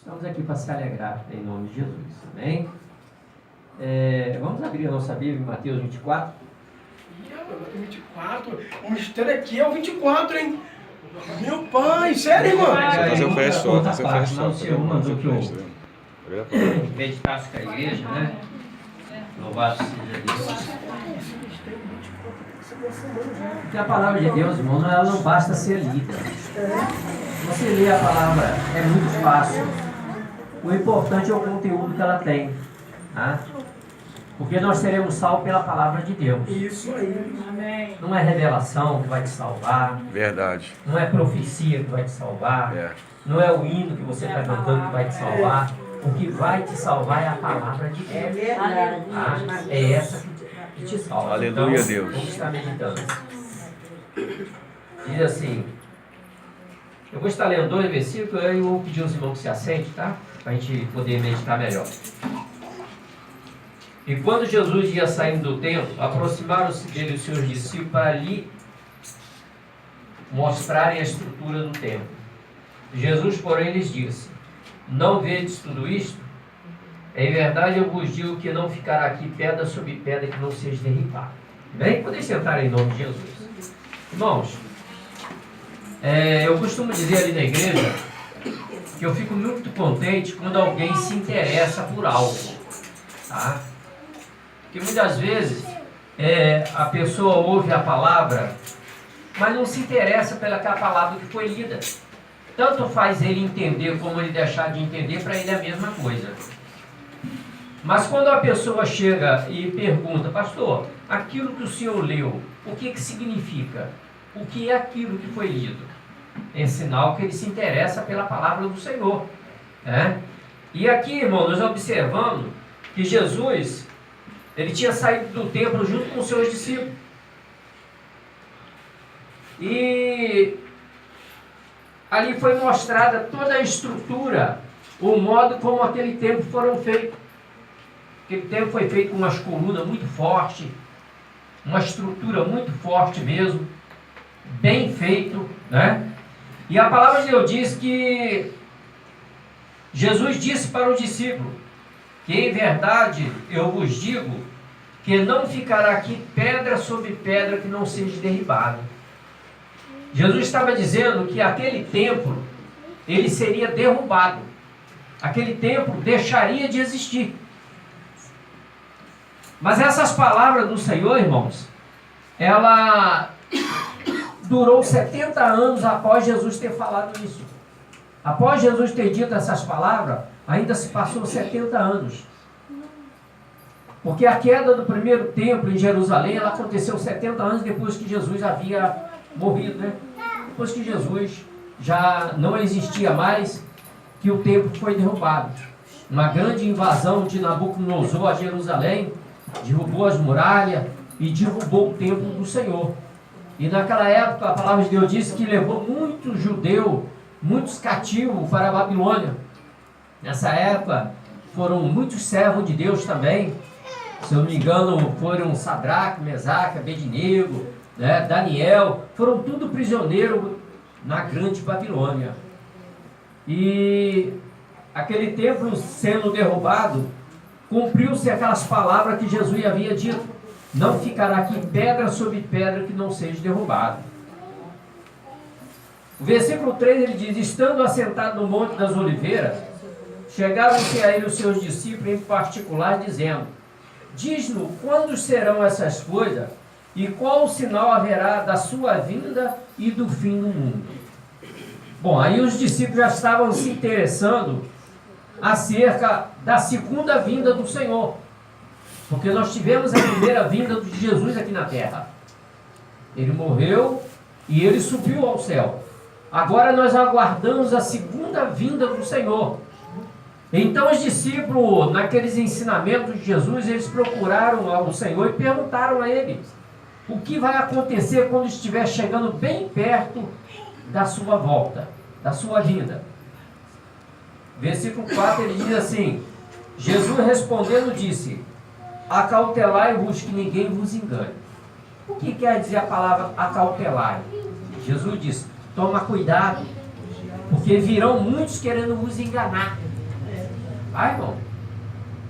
Estamos aqui para se alegrar em nome de Jesus, amém? Vamos abrir a nossa Bíblia em Mateus 24. 24? O mistério aqui é o 24, hein? Meu pai, sério, irmão? Fazer o fecho só, fazer o fecho só. O Senhor mandou que eu meditasse com a igreja, né? Louvado seja Deus. Porque a palavra de Deus, irmão, ela não basta ser lida. Você lê a palavra, é muito fácil. O importante é o conteúdo que ela tem, tá? Porque nós seremos salvos pela palavra de Deus. Isso aí. Não é revelação que vai te salvar. Verdade. Não é profecia que vai te salvar. Não é o hino que você está cantando que vai te salvar. O que vai te salvar é a palavra de Deus. É verdade. Tá? É essa que te salva. Aleluia, então, Deus. Vamos estar meditando. Diz assim. Eu vou estar lendo 2 versículos e eu vou pedir aos irmãos que se assente, tá? Para a gente poder meditar melhor. E quando Jesus ia saindo do templo, aproximaram-se dele os seus discípulos para lhe mostrarem a estrutura do templo. Jesus, porém, lhes disse: não vedes tudo isto? Em verdade eu vos digo que não ficará aqui pedra sobre pedra que não seja derribada. Bem, podem sentar em nome de Jesus. Irmãos, eu costumo dizer ali na igreja que eu fico muito contente quando alguém se interessa por algo, tá? Porque muitas vezes a pessoa ouve a palavra, mas não se interessa pelaquela palavra que foi lida. Tanto faz ele entender como ele deixar de entender, para ele é a mesma coisa. Mas quando a pessoa chega e pergunta: pastor, aquilo que o senhor leu, o que significa? O que é aquilo que foi lido? É sinal que ele se interessa pela palavra do Senhor, né? E aqui, irmão, nós observamos que Jesus, ele tinha saído do templo junto com os seus discípulos. E ali foi mostrada toda a estrutura, o modo como aquele templo foram feitos. Aquele templo foi feito com umas colunas muito fortes, uma estrutura muito forte mesmo, bem feito, né? E a palavra de Deus diz que Jesus disse para os discípulos que em verdade eu vos digo que não ficará aqui pedra sobre pedra que não seja derribada. Jesus estava dizendo que aquele templo, ele seria derrubado. Aquele templo deixaria de existir. Mas essas palavras do Senhor, irmãos, ela durou 70 anos após Jesus ter falado isso. Após Jesus ter dito essas palavras, ainda se passou 70 anos. Porque a queda do primeiro templo em Jerusalém, ela aconteceu 70 anos depois que Jesus havia morrido, né? Depois que Jesus já não existia mais, que o templo foi derrubado. Uma grande invasão de Nabucodonosor a Jerusalém, derrubou as muralhas e derrubou o templo do Senhor. E naquela época a palavra de Deus disse que levou muitos judeus, muitos cativos para a Babilônia. Nessa época foram muitos servos de Deus também. Se eu não me engano, foram Sadraque, Mesaque, Abednego, né, Daniel, foram tudo prisioneiros na grande Babilônia. E aquele templo sendo derrubado, cumpriu-se aquelas palavras que Jesus havia dito: não ficará aqui pedra sobre pedra que não seja derrubada. O versículo 3 ele diz: estando assentado no Monte das Oliveiras, chegaram-se a ele os seus discípulos em particular, dizendo: diz-nos quando serão essas coisas e qual o sinal haverá da sua vinda e do fim do mundo. Bom, aí os discípulos já estavam se interessando acerca da segunda vinda do Senhor, porque nós tivemos a primeira vinda de Jesus aqui na terra. Ele morreu e ele subiu ao céu. Agora nós aguardamos a segunda vinda do Senhor. Então os discípulos, naqueles ensinamentos de Jesus, eles procuraram ao Senhor e perguntaram a ele: o que vai acontecer quando estiver chegando bem perto da sua volta, da sua vinda? Versículo 4 ele diz assim: Jesus respondendo disse: acautelai-vos que ninguém vos engane. O que quer dizer a palavra acautelai? Jesus disse: toma cuidado, Porque virão muitos querendo vos enganar. Vai, irmão.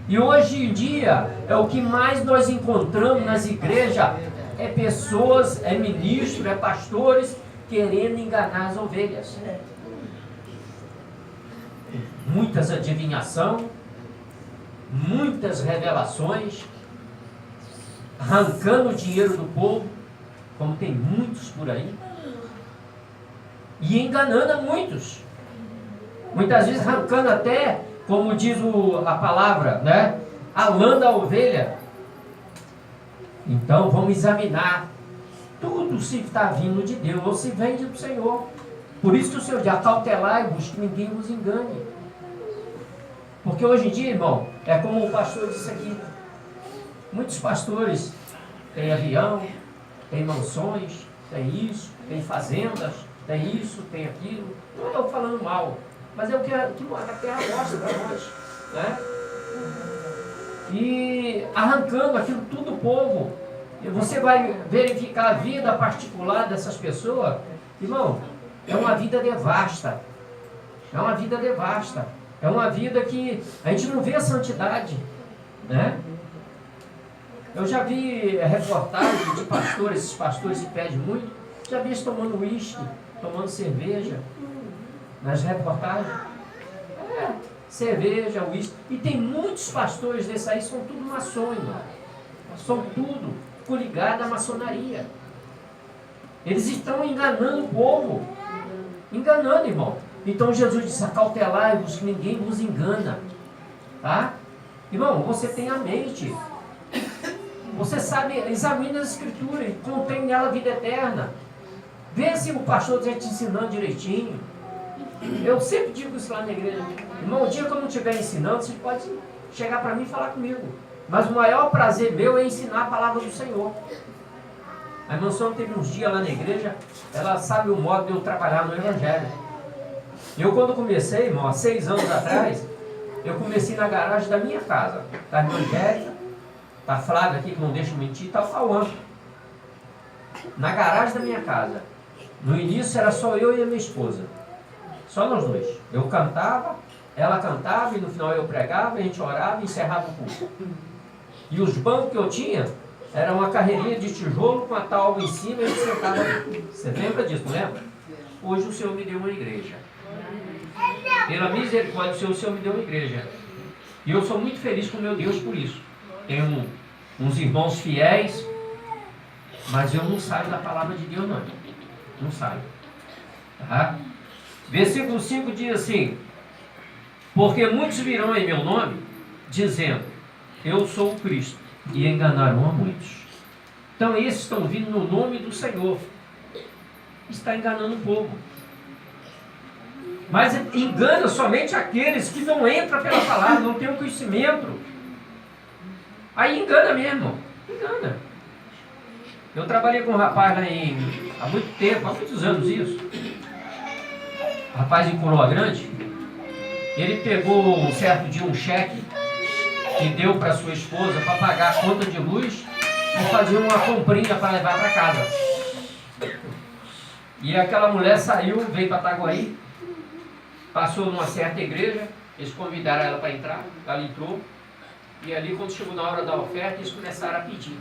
E hoje em dia, é o que mais nós encontramos nas igrejas, é pessoas, é ministros, é pastores, querendo enganar as ovelhas. Muitas adivinhação, muitas revelações, arrancando o dinheiro do povo, como tem muitos por aí, e enganando a muitos. Muitas vezes arrancando até, como diz a palavra, né? A lã da ovelha. Então vamos examinar tudo se está vindo de Deus ou se vem do Senhor. Por isso que o Senhor diz: acautelai-vos que ninguém vos engane. Porque hoje em dia, irmão, é como o pastor disse aqui, muitos pastores têm avião, têm mansões, têm isso, têm fazendas, tem isso, tem aquilo. Não estou falando mal, mas é o que a terra mostra para nós, né? E arrancando aquilo tudo do povo. E você vai verificar a vida particular dessas pessoas, irmão, é uma vida devasta. É uma vida devasta. É uma vida que a gente não vê a santidade, né? Eu já vi reportagens de pastores, esses pastores que pedem muito, já vi eles tomando uísque, tomando cerveja, nas reportagens. Cerveja, uísque. E tem muitos pastores desses aí, são tudo maçons, irmão. São tudo coligados à maçonaria. Eles estão enganando o povo. Enganando, irmão. Então Jesus disse: acautelai-vos que ninguém vos engana. Tá? Irmão, você tem a mente. Você sabe, examine as escrituras, contém nela a vida eterna. Vê se o pastor está te ensinando direitinho. Eu sempre digo isso lá na igreja: irmão, o dia que eu não estiver ensinando, você pode chegar para mim e falar comigo. Mas o maior prazer meu é ensinar a palavra do Senhor. A irmã Sônia teve uns dias lá na igreja, ela sabe o modo de eu trabalhar no Evangelho. Eu, quando comecei, irmão, há 6 anos atrás, eu comecei na garagem da minha casa. Está a irmã Angélica, está a Flávia aqui, que não deixa mentir, está o Cauã. Na garagem da minha casa. No início era só eu e a minha esposa. Só nós dois. Eu cantava, ela cantava, e no final eu pregava, a gente orava e encerrava o culto. E os bancos que eu tinha, era uma carreirinha de tijolo com a tábua em cima e a gente sentava ali. Você lembra disso, não lembra? Hoje o Senhor me deu uma igreja. Pela misericórdia do Senhor, o Senhor me deu uma igreja. E eu sou muito feliz com meu Deus por isso. Tenho uns irmãos fiéis, mas eu não saio da palavra de Deus, não. Não saio. Tá? Versículo 5 diz assim: porque muitos virão em meu nome, dizendo: eu sou o Cristo, e enganarão a muitos. Então esses estão vindo no nome do Senhor. Está enganando o povo. Mas engana somente aqueles que não entram pela palavra, não têm o conhecimento. Aí engana mesmo. Engana. Eu trabalhei com um rapaz lá há muito tempo, há muitos anos isso. Rapaz em Coroa Grande. Ele pegou um certo dia um cheque e deu para sua esposa para pagar a conta de luz e fazer uma comprinha para levar para casa. E aquela mulher saiu, veio para Itaguaí, passou numa certa igreja, eles convidaram ela para entrar, ela entrou, e ali quando chegou na hora da oferta, eles começaram a pedir.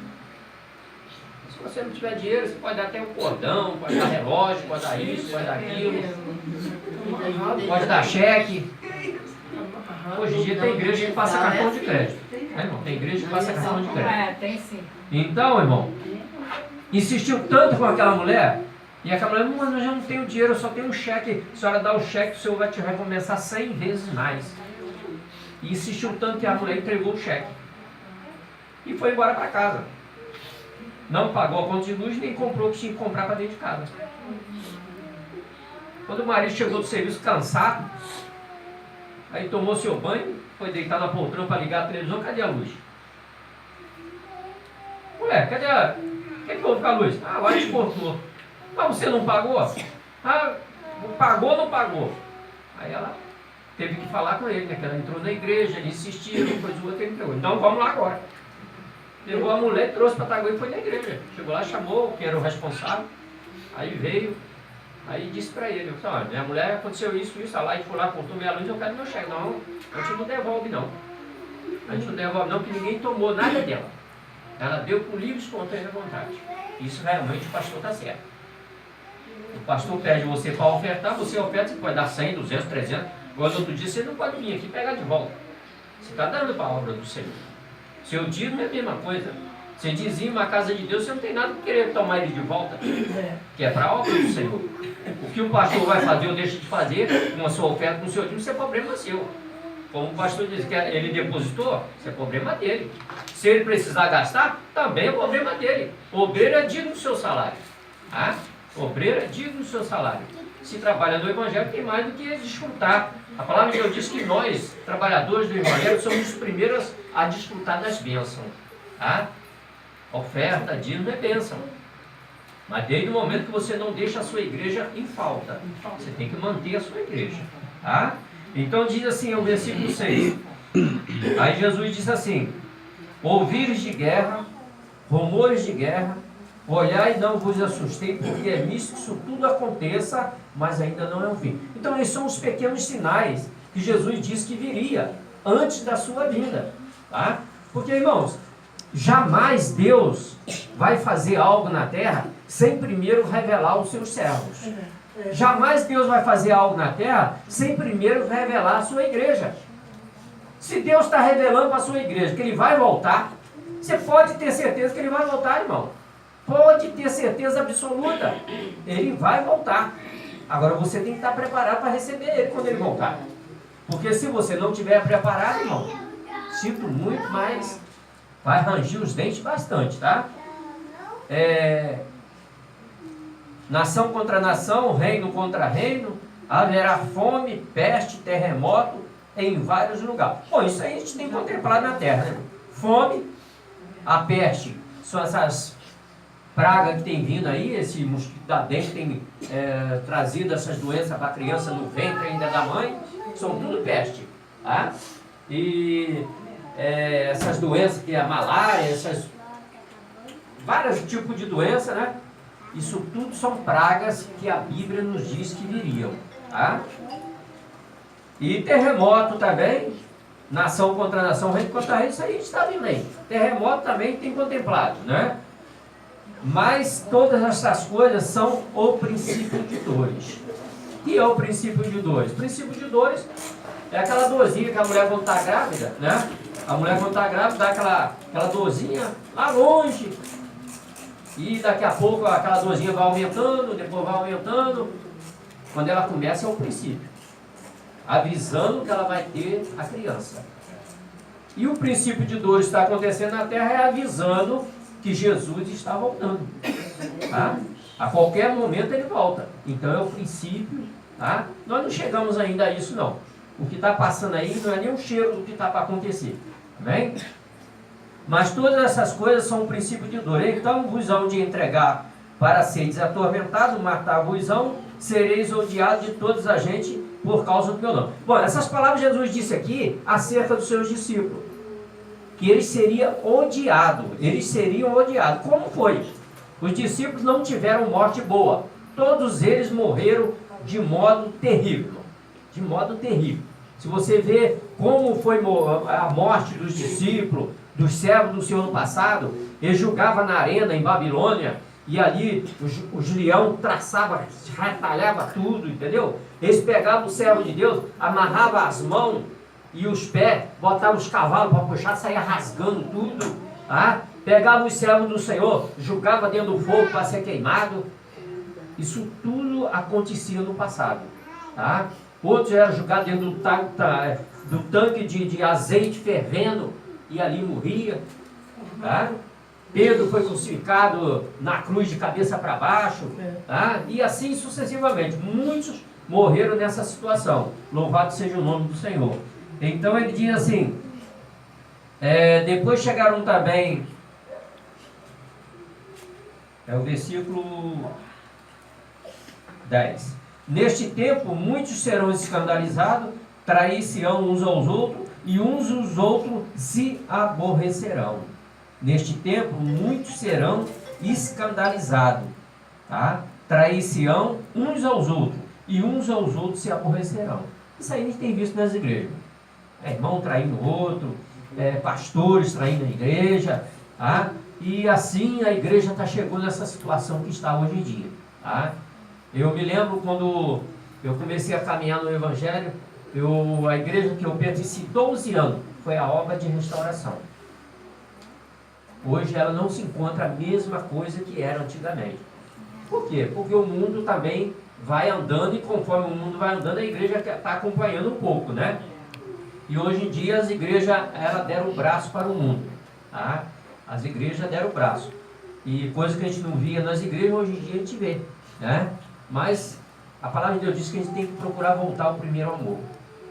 Se você não tiver dinheiro, você pode dar até um cordão, pode dar relógio, pode dar isso, pode dar aquilo, pode dar cheque. Hoje em dia tem igreja que passa cartão de crédito. Irmão? Tem igreja que passa cartão de crédito. Tem sim. Então, irmão, insistiu tanto com aquela mulher, e aquela mulher: mas eu já não tenho dinheiro, eu só tenho um cheque. A senhora dá o cheque, o Senhor vai te recompensar 100 vezes mais. E insistiu tanto que a mulher entregou o cheque. E foi embora para casa. Não pagou a conta de luz, nem comprou o que tinha que comprar para dentro de casa. Quando o marido chegou do serviço cansado, aí tomou seu banho, foi deitar na poltrona para ligar a televisão: cadê a luz? Mulher, cadê a... Quem houve com a luz? Ah, lá a gente cortou. Mas você não pagou? Ah, pagou ou não pagou? Aí ela teve que falar com ele, né? Que ela entrou na igreja, ele insistiu, depois o outro entregou. Então vamos lá agora. Pegou a mulher, trouxe para Itaguaí e foi na igreja. Chegou lá, chamou quem era o responsável. Aí veio, Aí disse para ele, olha, minha mulher aconteceu isso, lá, e foi lá, cortou minha luz, eu quero meu cheque. Não, a gente não devolve não. A gente não devolve não, porque ninguém tomou nada dela. Ela deu por livre e espontânea vontade. Isso realmente o pastor está certo. O pastor pede você para ofertar, você oferta, você pode dar 100, 200, 300. Agora, outro dia, você não pode vir aqui pegar de volta. Você está dando para a obra do Senhor. Seu dízimo é a mesma coisa. Você dizima a casa de Deus, você não tem nada que querer tomar ele de volta. Que é para a obra do Senhor. O que o pastor vai fazer ou deixa de fazer com a sua oferta, com o seu dízimo, isso é problema seu. Como o pastor diz que ele depositou, isso é problema dele. Se ele precisar gastar, também é problema dele. O obreiro é digno do seu salário. Tá? O obreiro é digno do seu salário. Se trabalha no Evangelho, tem mais do que desfrutar. A palavra de Deus diz que nós, trabalhadores do Evangelho, somos os primeiros a desfrutar das bênçãos. Tá? Oferta, dízimo é bênção. Mas desde o momento que você não deixa a sua igreja em falta, você tem que manter a sua igreja. Tá? Então diz assim o versículo 6. Aí Jesus disse assim: ouvires de guerra, rumores de guerra, olhai e não vos assustei, porque é misto que isso tudo aconteça, mas ainda não é o fim. Então esses são os pequenos sinais que Jesus disse que viria antes da sua vinda. Tá? Porque, irmãos, jamais Deus vai fazer algo na terra sem primeiro revelar os seus servos. Jamais Deus vai fazer algo na terra sem primeiro revelar a sua igreja. Se Deus está revelando para a sua igreja que Ele vai voltar, você pode ter certeza que Ele vai voltar, irmão. Pode ter certeza absoluta. Ele vai voltar. Agora você tem que estar preparado para receber Ele quando Ele voltar. Porque se você não estiver preparado, irmão, sinto muito, mas vai ranger os dentes bastante, tá? Nação contra nação, reino contra reino, haverá fome, peste, terremoto em vários lugares. Bom, isso aí a gente tem contemplado na terra, né? Fome, a peste, são essas pragas que tem vindo aí, esse mosquito da dengue tem trazido essas doenças para a criança no ventre ainda da mãe, são tudo peste, tá? E essas doenças que é a malária, essas vários tipos de doença, né? Isso tudo são pragas que a Bíblia nos diz que viriam, tá? E terremoto também, nação contra nação, reino contra reino, isso aí está vindo aí. Terremoto também tem contemplado, né? Mas todas essas coisas são o princípio de dores. O que é o princípio de dores? O princípio de dores é aquela dorzinha que a mulher quando está grávida, né? A mulher quando está grávida dá aquela dorzinha lá longe. E daqui a pouco aquela dorzinha vai aumentando, depois vai aumentando. Quando ela começa é o princípio. Avisando que ela vai ter a criança. E o princípio de dor está acontecendo na terra é avisando que Jesus está voltando. Tá? A qualquer momento ele volta. Então é o princípio. Tá? Nós não chegamos ainda a isso não. O que está passando aí não é nem um cheiro do que está para acontecer. Amém? Mas todas essas coisas são um princípio de dor. Então vos hão de entregar para seres atormentados, matar-vos-ão, sereis odiados de todos a gente por causa do meu nome. Bom, essas palavras Jesus disse aqui acerca dos seus discípulos. Que eles seriam odiados. Eles seriam odiados. Como foi? Os discípulos não tiveram morte boa. Todos eles morreram de modo terrível. De modo terrível. Se você vê como foi a morte dos discípulos, dos servos do Senhor no passado, ele julgava na arena em Babilônia, e ali os leão traçava, retalhava tudo, entendeu? Eles pegavam o servo de Deus, amarravam as mãos e os pés, botavam os cavalos para puxar, saía rasgando tudo, tá? Pegavam os servos do Senhor, julgava dentro do fogo para ser queimado. Isso tudo acontecia no passado, tá? Outros eram julgados dentro do tanque de azeite fervendo, e ali morria, tá? Pedro foi crucificado na cruz de cabeça para baixo, tá? E assim sucessivamente. Muitos morreram nessa situação. Louvado seja o nome do Senhor. Então ele diz assim, depois chegaram também, o versículo 10. Neste tempo muitos serão escandalizados, trair-se-ão uns aos outros, e uns os outros se aborrecerão. Neste tempo, muitos serão escandalizados, tá? trair-se-ão uns aos outros, e uns aos outros se aborrecerão. Isso aí a gente tem visto nas igrejas. Irmão traindo o outro, pastores traindo a igreja, tá? E assim a igreja chegou nessa situação que está hoje em dia. Tá? Eu me lembro quando eu comecei a caminhar no Evangelho, a igreja que eu pertenci 12 anos foi a obra de restauração. Hoje ela não se encontra a mesma coisa que era antigamente. Por quê? Porque o mundo também vai andando, e conforme o mundo vai andando, a igreja está acompanhando um pouco, né? E hoje em dia as igrejas deram o braço para o mundo. Tá? As igrejas deram o braço. E coisa que a gente não via nas igrejas, hoje em dia a gente vê. Né? Mas a palavra de Deus diz que a gente tem que procurar voltar ao primeiro amor.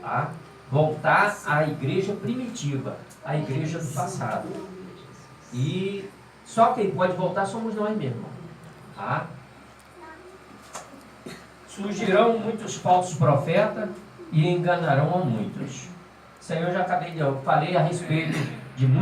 Tá? Voltar à igreja primitiva, à igreja do passado. E só quem pode voltar somos nós mesmos. Tá? Surgirão muitos falsos profetas e enganarão a muitos. Senhor, eu já falei a respeito de muitos